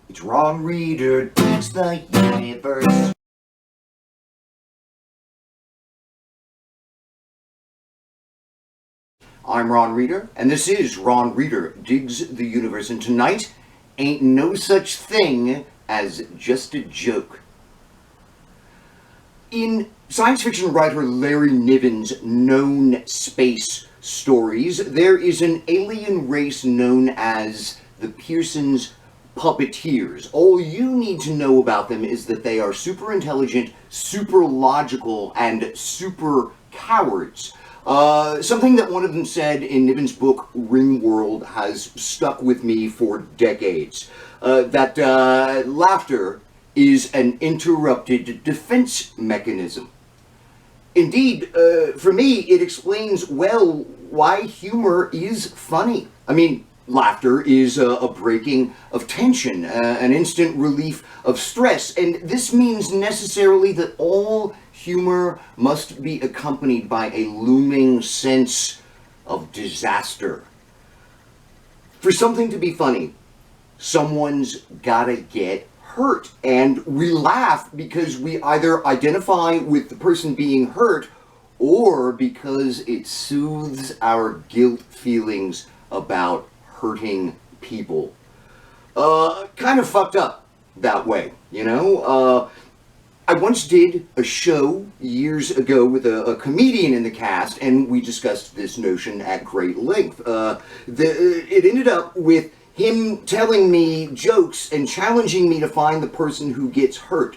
It's Ron Reader digs the universe. I'm Ron Reader, and this is Ron Reader Digs the Universe, and tonight ain't no such thing as just a joke. In science fiction writer Larry Niven's known space stories, there is an alien race known as the Pearson's puppeteers. All you need to know about them is that they are super intelligent, super logical, and super cowards. Something that one of them said in Niven's book Ringworld has stuck with me for decades. That laughter is an interrupted defense mechanism. Indeed, for me, it explains well why humor is funny. I mean, laughter is a breaking of tension, an instant relief of stress, and this means necessarily that all humor must be accompanied by a looming sense of disaster. For something to be funny, someone's gotta get hurt, and we laugh because we either identify with the person being hurt or because it soothes our guilt feelings about hurting people. Kind of fucked up that way, you know? I once did a show years ago with a comedian in the cast, and we discussed this notion at great length. It ended up with him telling me jokes and challenging me to find the person who gets hurt.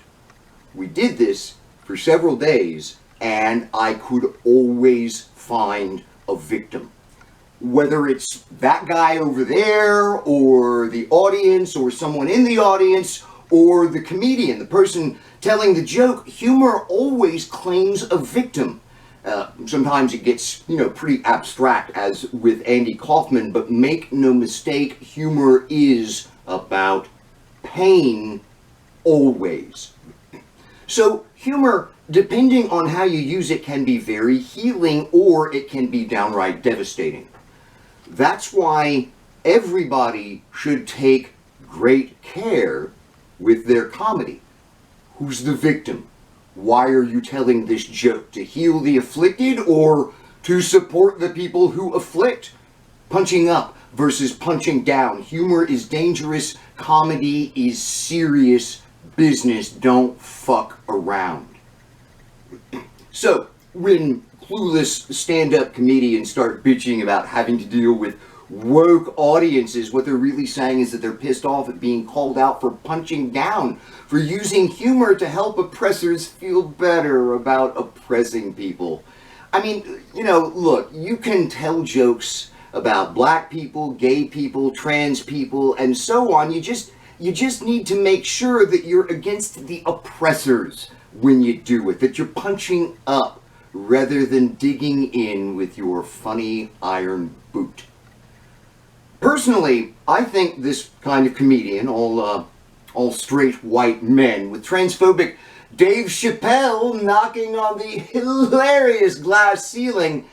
We did this for several days, and I could always find a victim. Whether it's that guy over there, or the audience, or someone in the audience, or the comedian, the person telling the joke, humor always claims a victim. Sometimes it gets, pretty abstract, as with Andy Kaufman, but make no mistake, humor is about pain, always. So, humor, depending on how you use it, can be very healing, or it can be downright devastating. That's why everybody should take great care with their comedy. Who's the victim? Why are you telling this joke? To heal the afflicted or to support the people who afflict? Punching up versus punching down. Humor is dangerous. Comedy is serious business. Don't fuck around. So, when clueless stand-up comedians start bitching about having to deal with woke audiences, what they're really saying is that they're pissed off at being called out for punching down, for using humor to help oppressors feel better about oppressing people. I mean, look, you can tell jokes about black people, gay people, trans people, and so on. You just need to make sure that you're against the oppressors when you do it, that you're punching up rather than digging in with your funny iron boot. Personally, I think this kind of comedian, all straight white men, with transphobic Dave Chappelle knocking on the hilarious glass ceiling,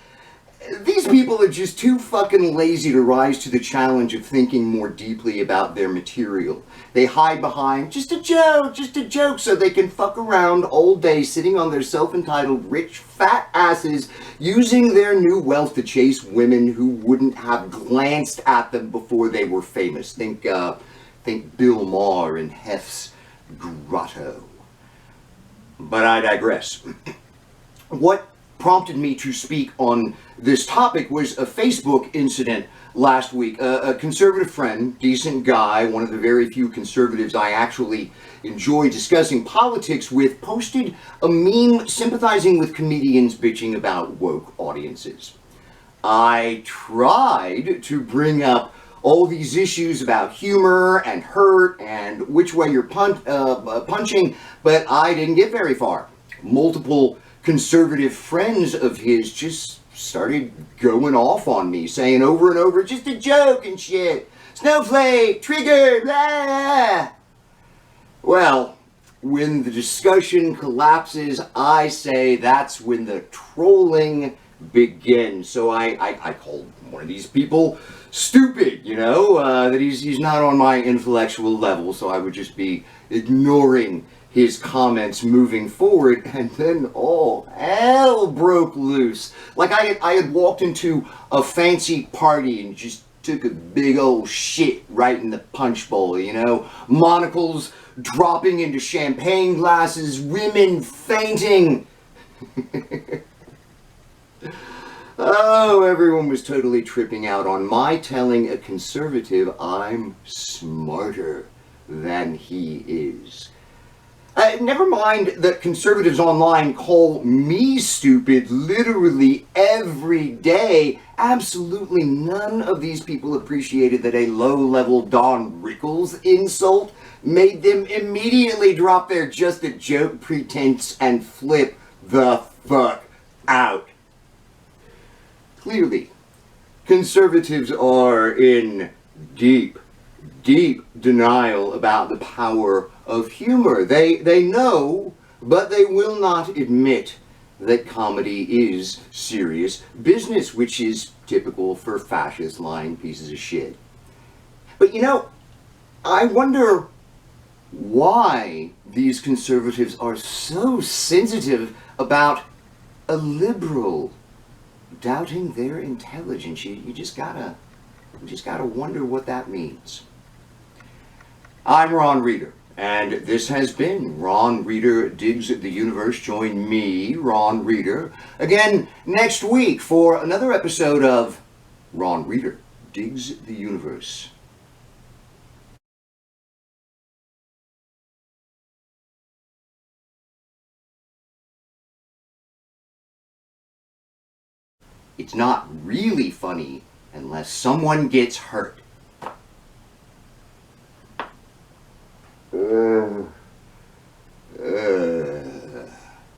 these people are just too fucking lazy to rise to the challenge of thinking more deeply about their material. They hide behind just a joke, so they can fuck around all day sitting on their self-entitled rich fat asses using their new wealth to chase women who wouldn't have glanced at them before they were famous. Think Bill Maher in Hef's Grotto. But I digress. What prompted me to speak on this topic was a Facebook incident last week. A conservative friend, decent guy, one of the very few conservatives I actually enjoy discussing politics with, posted a meme sympathizing with comedians bitching about woke audiences. I tried to bring up all these issues about humor and hurt and which way you're punching, but I didn't get very far. Multiple conservative friends of his just started going off on me, saying over and over, just a joke and shit, snowflake, trigger, blah. Well, when the discussion collapses, I say that's when the trolling begins. So I called one of these people stupid, that he's not on my intellectual level, so I would just be ignoring his comments moving forward, and then all hell broke loose. Like I had walked into a fancy party and just took a big old shit right in the punch bowl, monocles dropping into champagne glasses, women fainting. Oh, everyone was totally tripping out on my telling a conservative I'm smarter than he is. Never mind that conservatives online call me stupid literally every day. Absolutely none of these people appreciated that a low-level Don Rickles insult made them immediately drop their just a joke pretense and flip the fuck out. Clearly, conservatives are in deep denial about the power of humor. They know, but they will not admit that comedy is serious business, which is typical for fascist lying pieces of shit. But I wonder why these conservatives are so sensitive about a liberal doubting their intelligence. You just gotta wonder what that means. I'm Ron Reeder, and this has been Ron Reeder Digs the Universe. Join me, Ron Reeder, again next week for another episode of Ron Reeder Digs the Universe. It's not really funny unless someone gets hurt.